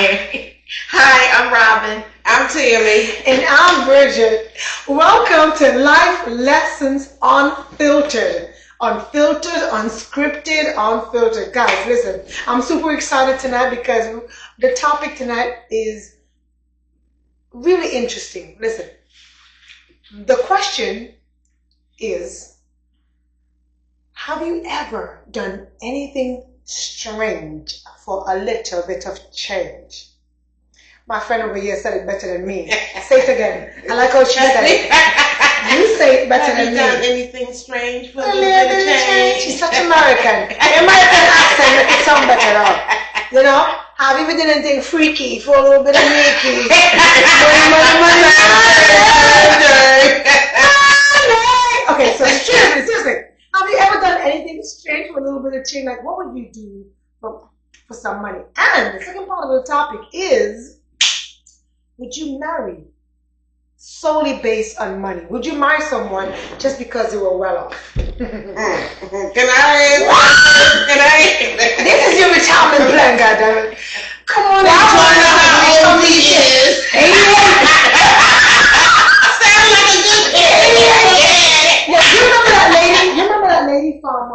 Hi, I'm Robin. I'm Tammy. And I'm Bridget. Welcome to Life Lessons Unfiltered. Unfiltered, unscripted, unfiltered. Guys, listen, I'm super excited tonight because the topic tonight is really interesting. Listen, the question is, have you ever done anything strange for a little bit of change? My friend over here said it better than me. Say it again. I like how she said it. You say it better than me. Have you done anything strange for a little bit of change? She's such American. American accent make it sound better though. You know? Have you ever done anything freaky for a little bit of Mickey? money. Okay, so seriously. Have you ever done anything strange for a little bit of change? Like, what would you do for some money? And the second part of the topic is, would you marry solely based on money? Would you marry someone just because they were well off? Can I? This is your retirement plan, goddammit. Come on, I want to know how old he is. 88. Sounds like a good kid. Yeah, you remember that lady? You remember that lady from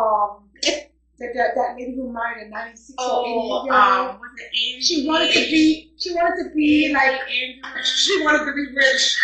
that lady who married a 96 or 88 year old? She wanted to be like, She wanted to be rich.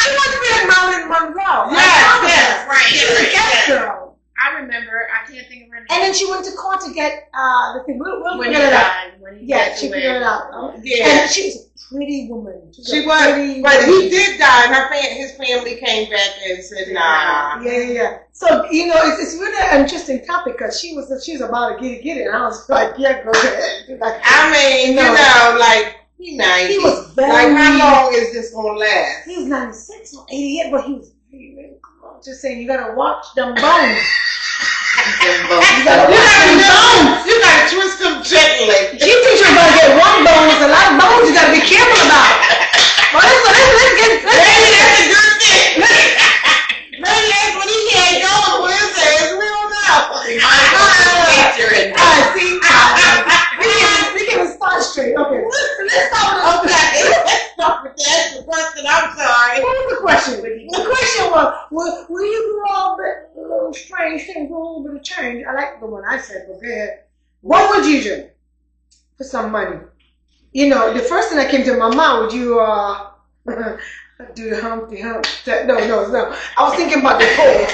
she wanted to be like Marilyn Monroe. Yes, right. She was a gas girl. I remember. I can't think of her name. And then she went to court to get the thing. We'll when figure he it out. died. When he Yeah, passed she away. figured it out. Yeah. And she was a pretty woman. She was, but he did die, and his family came back and said, nah. Yeah. So, you know, it's really an interesting topic because she's about to get it. And I was like, yeah, go ahead. Like, I mean, you know, like, he's 90. He was very... Like, how long is this going to last? He was 96 or 88, but he was very cool. Just saying, you got to watch them bones. You got to twist them gently. She thinks you're going to get one bone. There's a lot of bones you got to be careful about. But let's get... Maybe that's a good thing. Maybe that's what he had going for his ass. We don't know. We can start straight. Okay. Let's start with Let's start with that. The question, I'm sorry. What was the question? The question was, will you do all that little strange thing for a little bit of change? I like the one I said, but go ahead. What would you do for some money? You know, the first thing that came to my mind, would you do the Humpty Hump? No. I was thinking about the pole.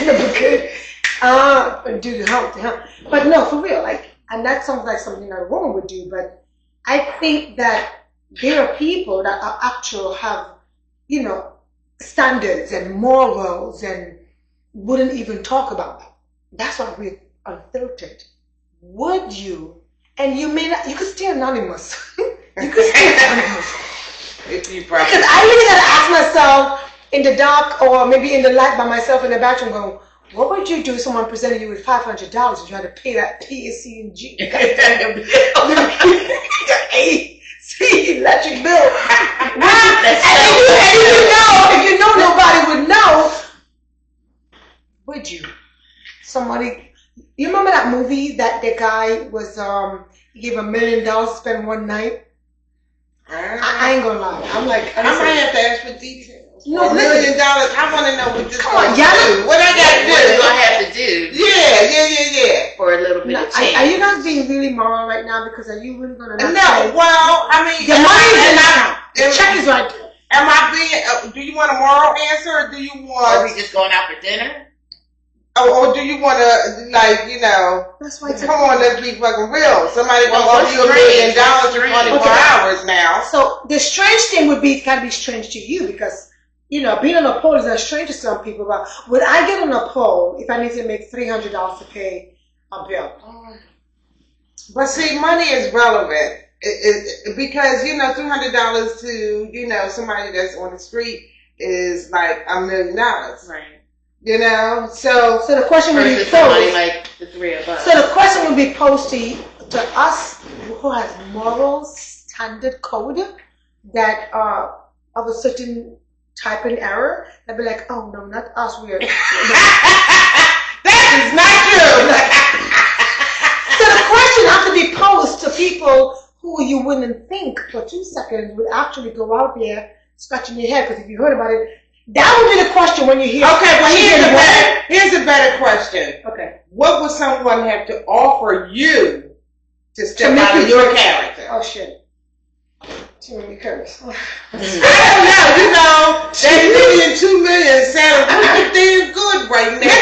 Do the Humpty Hump. But no, for real, like, and that sounds like something that a woman would do, but I think that there are people that are actual have, you know, standards and morals and wouldn't even talk about that. That's why we're unfiltered. Would you? And you may not, you could stay anonymous. You could stay anonymous. Because I really got to ask myself in the dark or maybe in the light by myself in the bathroom going, what would you do if someone presented you with $500 and you had to pay that PSC&G? Electric bill. And if you know nobody would know, would you? Somebody, you remember that movie that the guy was, he gave $1 million to spend one night? I ain't gonna lie. I'm like, I might have to ask for details. No, $1 million. I want to know what this. Come on, y'all. What I got to do? What do I have to do? Yeah. For a little bit of change. Are you guys being really moral right now? Because are you really gonna not No. say, Well, I mean, the money is in account. The check is right there. Am I being? Do you want a moral answer, or do you Are we want? just going out for dinner? Or do you want to, like, you know? That's why it's Come on, let's be fucking real. Somebody Well, gonna offer you $1 million what's in strange? 24 hours now. So the strange thing would be, gotta be strange to you because, you know, being on a pole is not strange to some people. But would I get on a pole if I need to make $300 to pay a bill? But see, money is relevant because, you know, $200 to, you know, somebody that's on the street is like $1 million. Right. You know, so So the question would be Versus somebody posed. like the three of us. So the question would be posed to us who has moral standard code that are of a certain type and error. They'd be like, oh no, not us. We're that is not true. So the question has to be posed to people who people you wouldn't think for 2 seconds would actually go out there scratching your head, because if you heard about it, that would be the question when you hear. Okay, well here's a better question. Okay. What would someone have to offer you to step out of your character? Oh shit. Too many curves. I don't know, that million, 2 million sounds pretty damn good right now.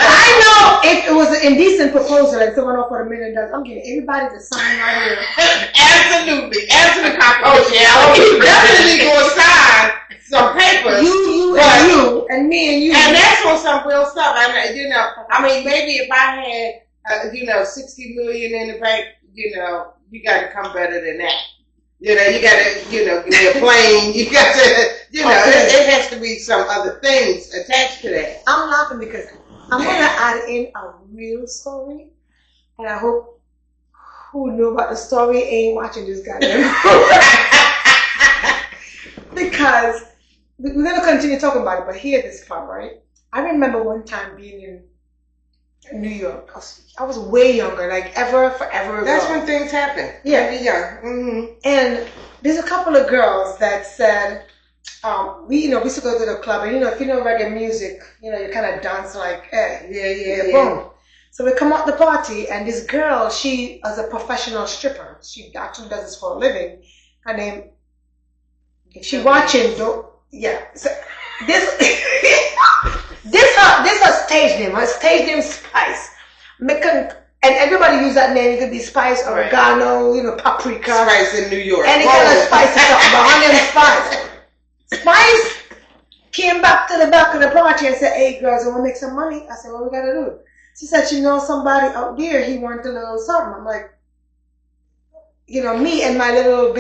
I know if it was an indecent proposal and someone offered $1 million, I'm getting everybody to sign right here. Absolutely. Oh yeah, definitely gonna sign some papers. You and me and you. And that's on some real stuff. I mean, maybe if I had, 60 million in the bank, you got to come better than that. You got to, give me a plane. You got to, it has to be some other things attached to that. I'm laughing because I'm going to add in a real story. And I hope who knew about the story ain't watching this goddamn because we're going to continue talking about it, but hear this part, right? I remember one time being in New York. I was way younger, like forever ago. That's when things happen. Yeah. Yeah. Mm-hmm. And there's a couple of girls that said, we used to go to the club, and if you know reggae music, you kind of dance like, yeah, boom. So we come out the party, and this girl, she is a professional stripper. She actually does this for a living. Her name, if she watching, yeah. So this her stage name. Her stage name Spice. And everybody use that name. It could be Spice, oregano, paprika. Spice in New York. Any kind of spice is up, but her name is Spice. Spice came back to the back of the party and said, "Hey girls, I want to make some money." I said, "What we gotta do?" She said, somebody out there, he wants a little something. I'm like, me and my little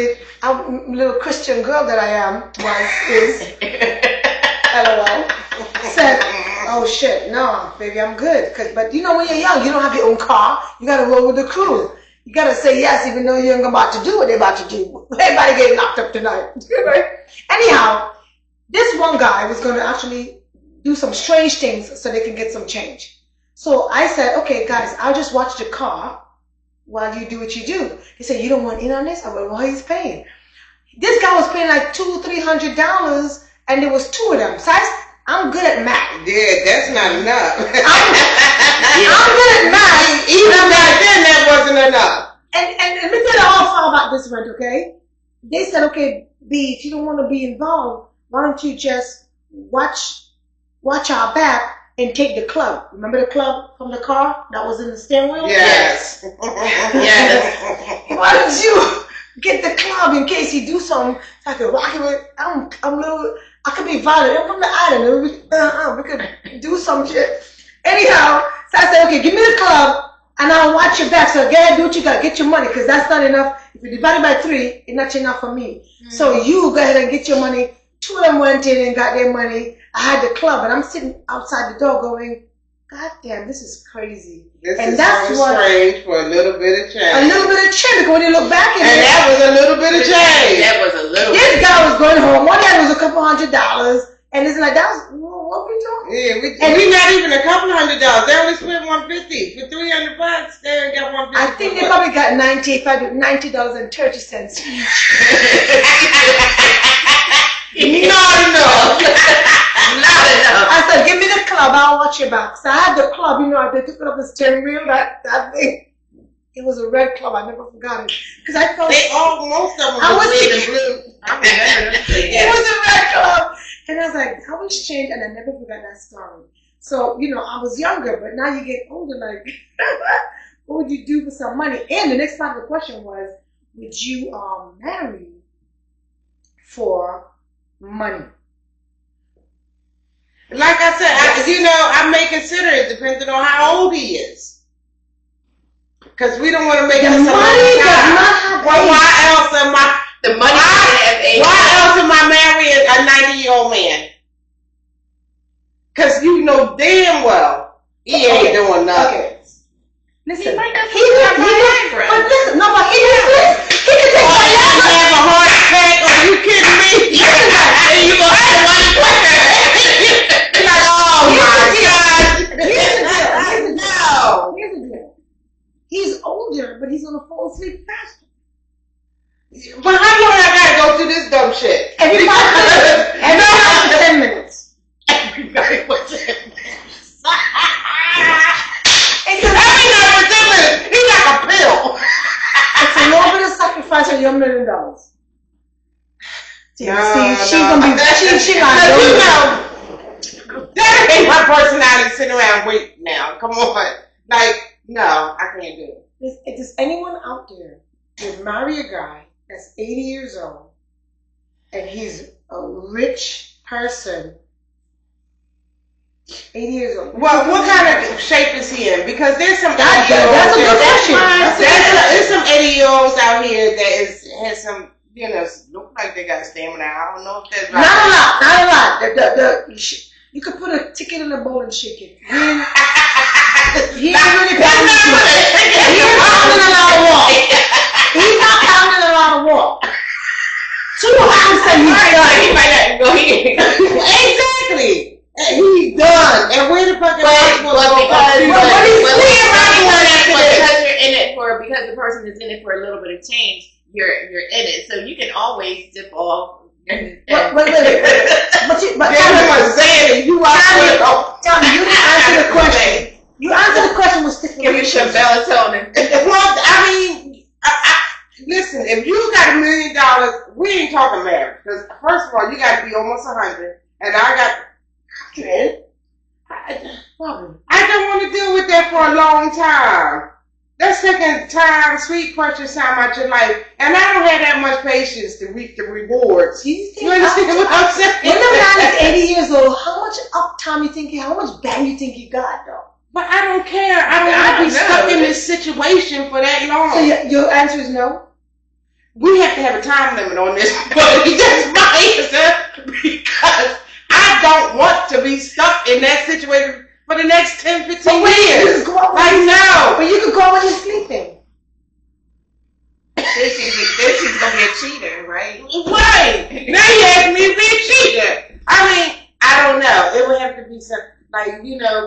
Christian girl that I am is LOL. Said, "Oh shit, no, baby, I'm good." But when you're young, you don't have your own car. You gotta roll with the crew. You gotta say yes, even though you ain't about to do what they're about to do. Everybody getting locked up tonight. Anyhow, this one guy was gonna actually do some strange things so they can get some change. So I said, "Okay, guys, I'll just watch the car while you do what you do." He said, "You don't want in on this?" I went, "Well, he's paying." This guy was paying like $200-300, and there was 2 of them. So I'm good at math. Yeah, that's not enough. I'm good at math. Even back then, that wasn't enough. And let me tell you how about this rent, okay? They said, "Okay, B, if you don't want to be involved, why don't you just watch our back and take the club?" Remember the club from the car that was in the steering wheel? Yes. Yes. Why don't you get the club in case he do something? So I could rock it with. I could be violent. I'm from the island. We could do some shit. Anyhow, so I said, "Okay, give me the club and I'll watch your back. So go ahead, do what you got. Get your money, because that's not enough. If you divide it by 3, it's not enough for me. Mm-hmm. So you go ahead and get your money." 2 of them went in and got their money. I had the club, and I'm sitting outside the door going, "God damn, this is crazy." This is strange for a little bit of change. A little bit of change, because when you look back at it. And that was a little bit of change. That was a little bit. This guy was going home. One guy was a couple $100. And it's like, what we talking? Yeah, we not even a couple $100. They only spent $150 for $300. They only got $150. I think they probably got $90.30 each. Not enough. Not enough. I said, "Give me the club. I'll watch your back." So I had the club. They took it off the steering wheel. That thing. It was a red club. I never forgot it. Because I felt most of them I was in blue. It was a red club. And I was like, how much change? And I never forgot that story. So, I was younger, but now you get older, like, what would you do for some money? And the next part of the question was, would you marry for money? Like I said, I may consider it depending on how old he is. Because we don't want to make the this a long money time. does not have Well, age. why else am I? The money have age. Why else am I marrying a 90-year-old man? Because you know damn well he ain't doing nothing. Okay. Listen, He might not he could take my have a heart attack. Are you kidding me? And you gonna have the money quicker. You're like, oh my God. Here's the deal. No. Here's the deal. He's older, but he's gonna fall asleep faster. But how long I gotta go through this dumb shit? Every 5 minutes. Every 5 to 10 minutes. Everybody was in It's every night for 10 minutes. He like a pill. a little bit of sacrifice of your $1 million. See, she's no. gonna be. She You like. know, that ain't my personality sitting around waiting now. Come on. Like, no, I can't do it. Does anyone out there would marry a guy that's 80 years old and he's a rich person? 80 years old. Well, what kind of shape is he in? Because there's some That's a good question. There's some 80-year-olds out here that has some, look like they got stamina. I don't know if that's right. Not a lot. You could put a ticket in a bowl and shake it. He ain't really pounding a lot of walk. He's not pounding a lot of walk. 2 hours and he's done. He might not go here. Exactly. And he's done. And where the fuck is because you're in it because the person is in it for a little bit of change, you're in it. So you can always dip off. Wait. But everyone's saying it. You Tell me, you didn't answer the question. You answered the question with Give you some melatonin. Well, I mean, listen, if you got $1 million, we ain't talking marriage. Because first of all, you got to be almost 100, and I got 10. I don't want to deal with that for a long time. That's taking time, sweet precious time out your life, and I don't have that much patience to reap the rewards. You understand what I'm saying? When the man is 80 years old, how much uptime you think how much bang you think he got, though? But I don't care. I don't want to be stuck in this situation for that long. So your answer is no? We have to have a time limit on this, but that's my answer, because I don't want to be stuck in that situation for the next 10, 15 years. I know. But you could go when you're sleeping. Then she's going to be a cheater, right? Right. Now you ask me to be a cheater. I mean, I don't know. It would have to be something like,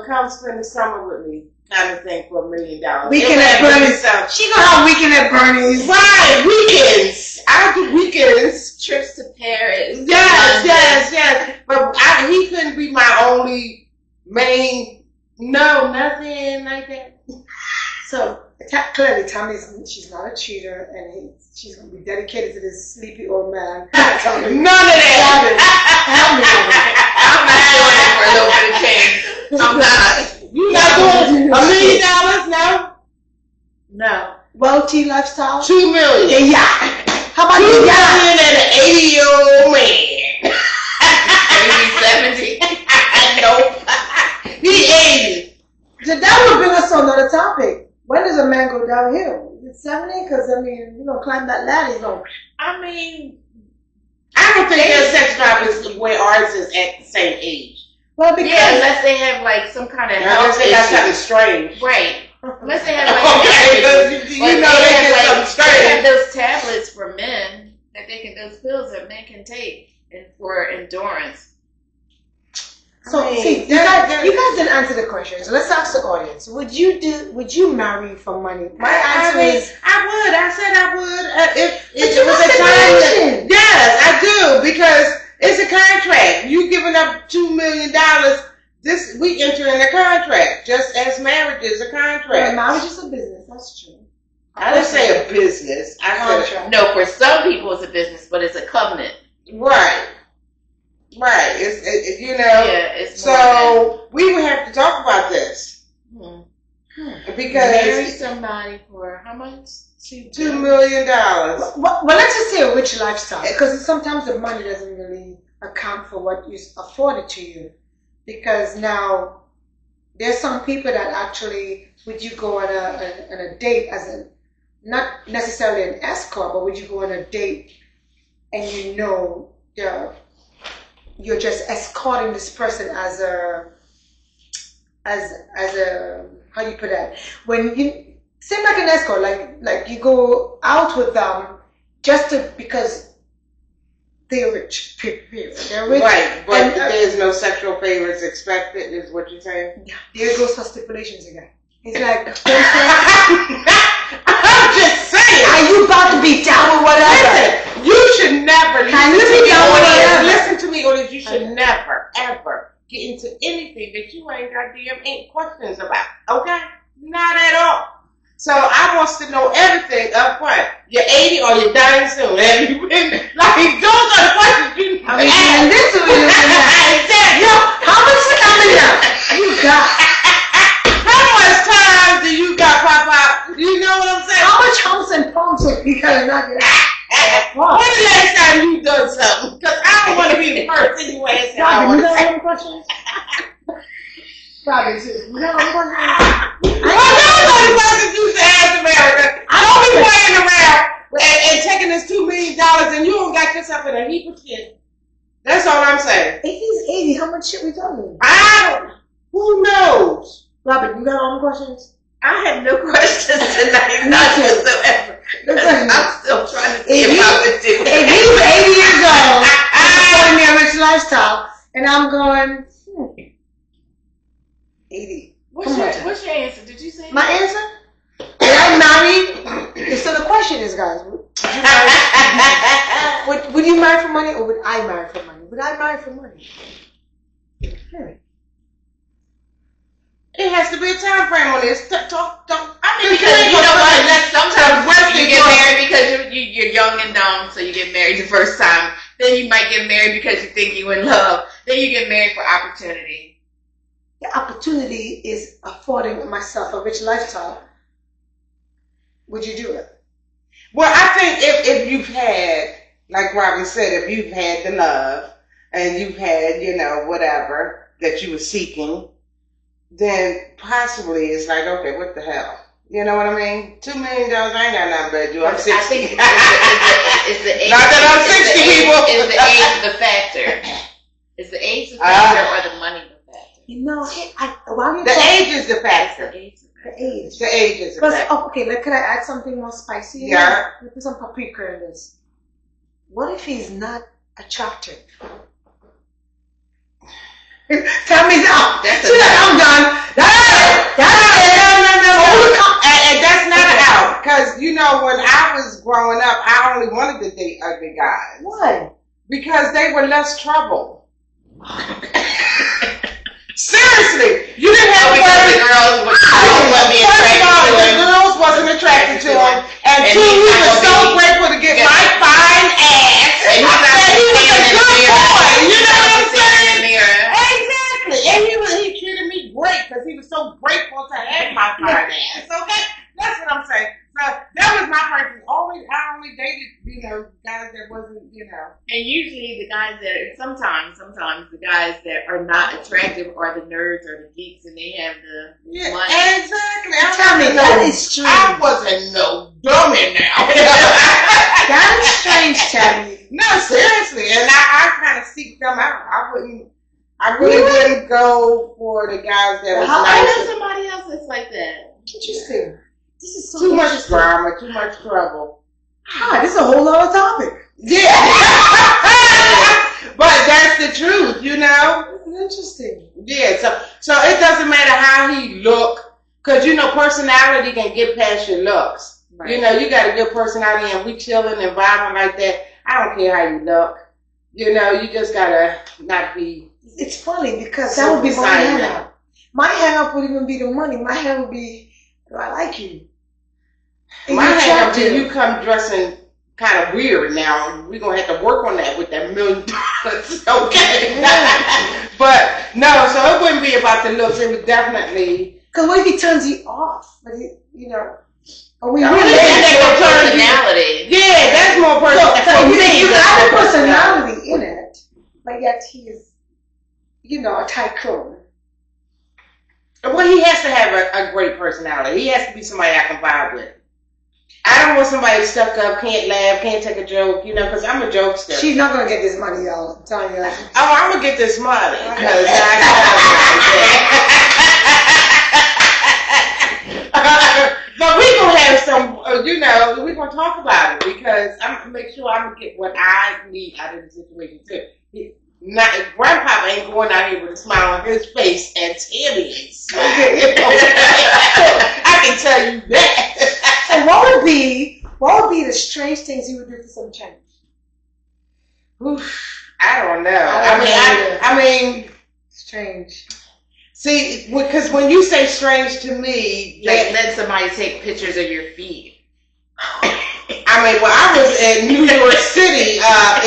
come spend the summer with me kind of thing for $1 million. Weekend at Bernie's. She gonna have weekend at Bernie's. Right. Weekends. I do weekends. Trips to Paris. Yes. But he couldn't be my only main. No, nothing like that. So clearly, Tommy's she's not a cheater, and she's gonna be dedicated to this sleepy old man. None of that. I'm not doing it for a little bit of change. I'm not. You not doing $1 million? No. No. Wealthy lifestyle. $2 million. Yeah. How about $2 you? million and an 80-year-old man. Maybe 70. Nope. He 80. So that would bring us to another topic. When does a man go downhill? Is it 70? Because you're gonna climb that ladder. I mean, I don't think their sex drive is where ours is at the same age. Well, because unless they have like some kind of health Unless they got something issue. strange. Right. Unless they have like Okay, you know they get something they strange. have those tablets for men those pills that men can take for endurance. so see, you guys didn't answer the question. So let's ask the audience. Would you marry for money? My answer is I would. I said I would. If you it was want a time. stipulation. Yes, I do, because it's a contract. You giving up $2 million. We enter in a contract, just as marriage is a contract. well, marriage is a business. That's true. I didn't say a business. I said Contract. No, for some people it's a business, but it's a covenant. right. It's It's more So we would have to talk about this than, marry because somebody for how much? $2 million. Well, let's just say a rich lifestyle, because sometimes the money doesn't really account for what is afforded to you. Because now there's some people that actually, would you go on a date as not necessarily an escort, but would you go on a date and you're just escorting this person as a how do you put that? When you same like an escort, like you go out with them because they're rich. They're rich. Right, but there's no sexual favors expected, is what you're saying? Yeah, there goes for stipulations again. It's like, I'm just saying. are you about to be be down with whatever. Listen, you should never listen to me, audience. You should never, ever get into anything that you ain't questions about. Okay? Not at all. So I wants to know everything up front. You're 80 or you're dying soon. Have you been like those are the questions you need to ask. And this is Exactly. Yo, how much stamina you got? How much time do you got, Papa? You know what I'm saying? How much humps and pumps you gotta knock it out? When the last time you done something? Because I don't want to be the first anyway. Robin, you got any questions? Robin, you got any questions? Nobody fucking used to ask America. Don't be playing around and taking this $2 million and you don't got yourself in a heap of shit. That's all I'm saying. If he's 80, how much shit we talking? Who knows? Robin, you got all the questions? I have no questions tonight, none whatsoever. I'm still trying to see if I would do If he's 80 years old, supporting me a rich lifestyle, and I'm going, 80. What's your answer? Did you say my answer? Would I marry? So the question is, guys, would you marry for money or would I marry for money? Would I marry for money? It has to be a time frame on this. I mean, because you know what? Sometimes you get married because you're young and dumb, so you get married the first time. Then you might get married because you think you're in love. Then you get married for opportunity. The opportunity is affording myself a rich lifestyle. Would you do it? Well, I think if you've had, like Robin said, if you've had the love and you've had, whatever that you were seeking, then possibly it's like, okay, what the hell? You know what I mean? $2 million, I ain't got nothing better to do. I'm 60. I think it's the age. Not that I'm 60, people. Is the age the factor? Is the age the factor or the money the factor? The age is the factor. The age. The age is the factor. Okay, could I add something more spicy? Yeah. Let me put some paprika in this. What if he's not attractive? Tell me now. I'm done. That's it. No. And that's not an out. Because, when I was growing up, I only wanted to date ugly guys. Why? Because they were less trouble. Seriously. You didn't have to worry. The girls the girls wasn't attracted to him. And two, he was so grateful to get my fine ass. And he was a good boy. You know what I'm saying? Exactly. And he treated me great because he was so grateful to have my fine ass. Okay? That's what I'm saying. So that was my person. I only dated, guys that wasn't, And usually the guys that sometimes the guys that are not attractive are the nerds or the geeks, and they have the money. Exactly. Tell me, that is true. I wasn't no dummy now. That is strange, Tabby. No, seriously, and I kind of seek them out. I really wouldn't go for the guys that was I know somebody else that's like that. Interesting. This is so too much drama, too much trouble. This is a whole other topic. Yeah. But that's the truth, This is interesting. Yeah, so it doesn't matter how he look, because personality can get past your looks. Right. You got a good personality, and we chilling and vibing like that. I don't care how you look. You just gotta not be. It's funny because that would be my hang up. My hang up would even be the money. My hang would be, do I like you? My hang up is you come dressing kind of weird now. We're going to have to work on that with that $1 million. Okay. Yeah. But no, so it wouldn't be about the looks. It would definitely. Because what if he turns you off? But or we really that's personality. Yeah, that's more personality. So you got a personality in it, but yet he is, a tycoon. Well, he has to have a great personality. He has to be somebody I can vibe with. I don't want somebody stuck up, can't laugh, can't take a joke, because I'm a jokester. She's not going to get this money, y'all. I'm telling you. I'm going to get this money. Because but we're going to have some, we're going to talk about it because I'm going to make sure I'm going to get what I need out of the situation too. Grandpapa ain't going out here with a smile on his face and Timmy's. I can tell you that. So what would be What would be the strange things you would do for some change? Oof, I don't know. I mean, strange. See, because when you say strange to me, like let somebody take pictures of your feet. I mean, well, I was in New York City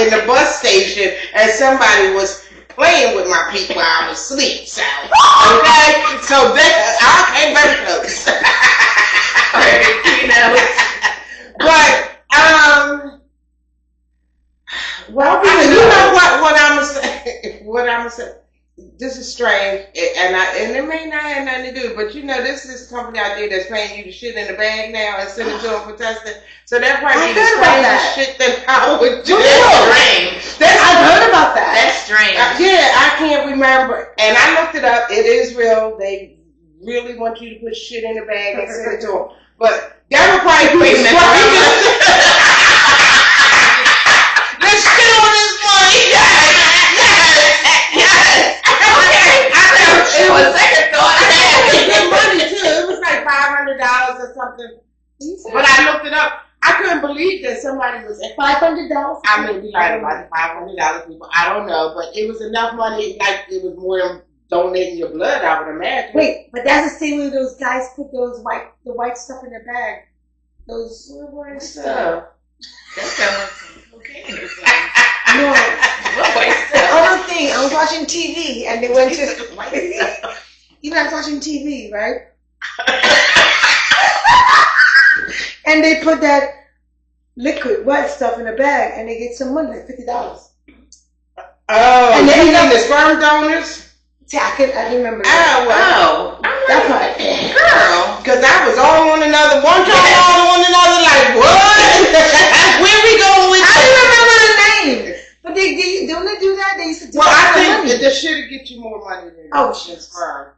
in the bus station, and somebody was playing with my feet while I was asleep. So, okay, so that I came very close. You know, but well, you know what I'm gonna say. What I'm gonna say. This is strange, and it may not have nothing to do, but you know, this is a company out there that's paying you to shit in the bag now and send it to them for testing. So that probably be the strangest shit that I would do. That's strange. I've heard about that. That's strange. Yeah, I can't remember, and I looked it up. It is real. They really want you to put shit in the bag and send it to them. But that would probably be the strangest. Let's shit on this money. It was second thought. It was good money too. It was like $500 or something. But I looked it up. I couldn't believe that somebody was at $500. I mean, like $500 people. I don't know, but it was enough money. Like it was more than donating your blood, I would imagine. Wait, but that's the same way those guys put the white stuff in their bag. Those white stuff. That sounds like some cocaine or something. No. What white The stuff? other thing, I was watching TV and they went to you know, I was watching TV, right? And they put that liquid white stuff in a bag and they get some money, like $50. Oh, and then you mean the sperm donors? See, I remember Oh, that. well. That part. Girl. Because I was all on another, one time all on another, like, what? Where we going with I this? don't remember the name. But don't they do that? They used to do Well, I that for think money. that this should get you more money than sperm.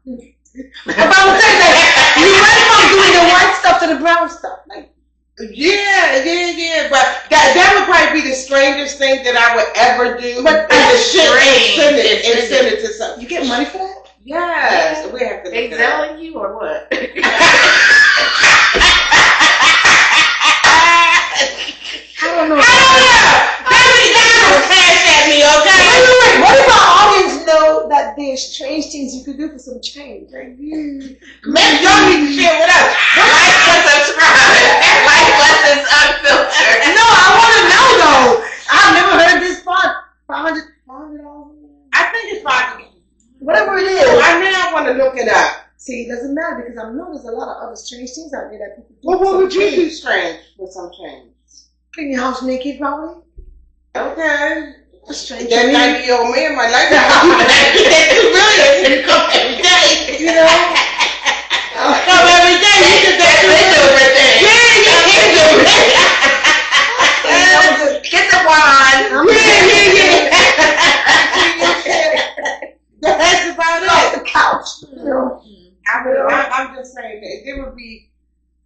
If I would say that, you went from doing the white stuff to the brown stuff. Like, Yeah. But that would probably be the strangest thing that I would ever do. But and the shit strange. and send it to something. you get money for that? Yes. We have to They look it up. selling you or what? I don't know. Cash at me, okay? Wait. What if our audience know that there's strange things you could do for some change? Like, Maybe y'all need to share with us. Like and subscribe. Like Lessons Unfiltered. no, I want to know though. I've never heard this part. $500. I think it's fine. Whatever it is. I want to look it up. See, it doesn't matter because I know there's a lot of other strange things out there that people do. Well, for what some would you change. do strange with some change? Clean your house naked, probably. Okay. That's strange. That 90-year-old man might like that. Really? Come every day. You know? Come every day. You can That's do different thing. Get the wand. That's about Off it. the couch. You know? I'm just saying that it would be,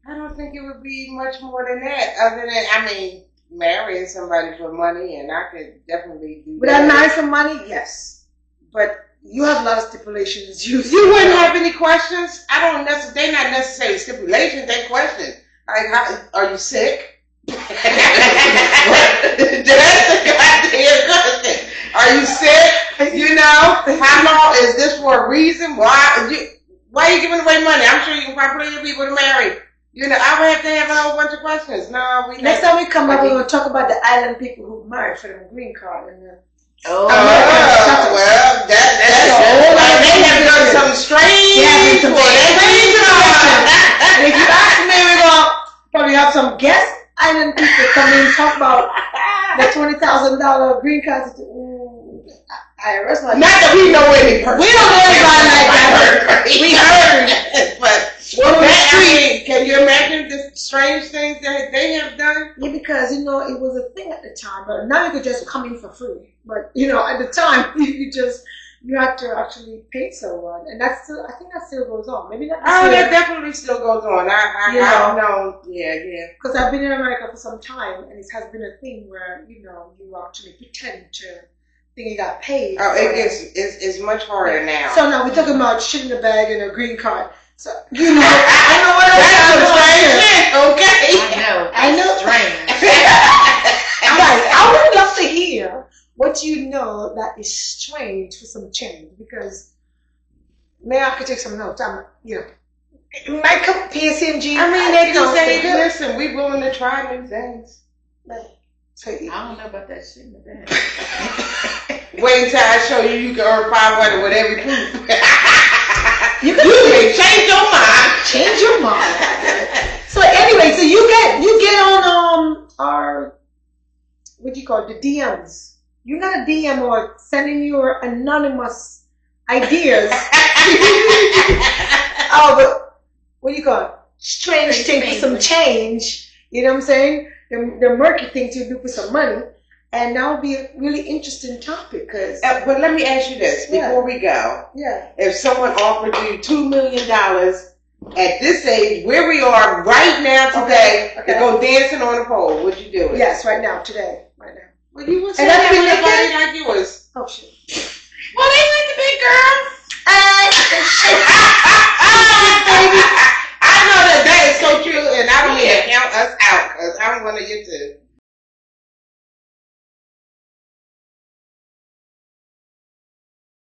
I don't think it would be much more than that. Other than, I mean, marrying somebody for money, and I could definitely do Would that. I marry for money? Yes. But you have a lot of stipulations. You wouldn't have any questions? I don't necessarily, they're not necessarily stipulations, they're questions. Like, are you sick? That's the goddamn question. Are you sick? You know, how long is this for a reason? Why are you giving away money? I'm sure you can find plenty of people to marry. You know, I would have to have a whole bunch of questions. No, Next time we come back, we're going to talk about the island people who married for the green card. And well, that's a whole lot. They have done something strange. And if you ask me, we're going to probably have some guest island people come in and talk about the $20,000 green card. IRS like not that we know any person. We don't know anybody like that. We heard, but can you imagine the strange things that they have done? Yeah, because it was a thing at the time, but now you could just come in for free. But at the time, you had to actually pay someone, and that's still, I think that still goes on. Maybe not. That definitely still goes on. I know. Yeah. Because I've been in America for some time, and it has been a thing where you actually pretend to think you got paid. Oh, it's much harder now. So now we're talking about shit in the bag and a green card. So I know what that's some strange shit. Okay. I know. Strange. Guys, I would love to hear what you know that is strange for some change, because maybe I could take some notes. It might come PSMG. I mean, they can say, listen, we willing to try new things. I don't know about that shit in the bed. Wait until I show you you can earn 500 with every proof. You can change your mind. Change your mind. So anyway, so you get on our, what do you call it, the DMs. You got a DM or sending your anonymous ideas. But what do you call it? Strange thing for some change. You know what I'm saying? The murky thing to do for some money. And that would be a really interesting topic. But let me ask you this before we go. Yeah. If someone offered you $2 million at this age, where we are right now today, to go dancing on a pole, would you do it? Yes, right now, today. Right now. Well, you would say that when nobody like yours. Oh, shit. Well, they like the big girls.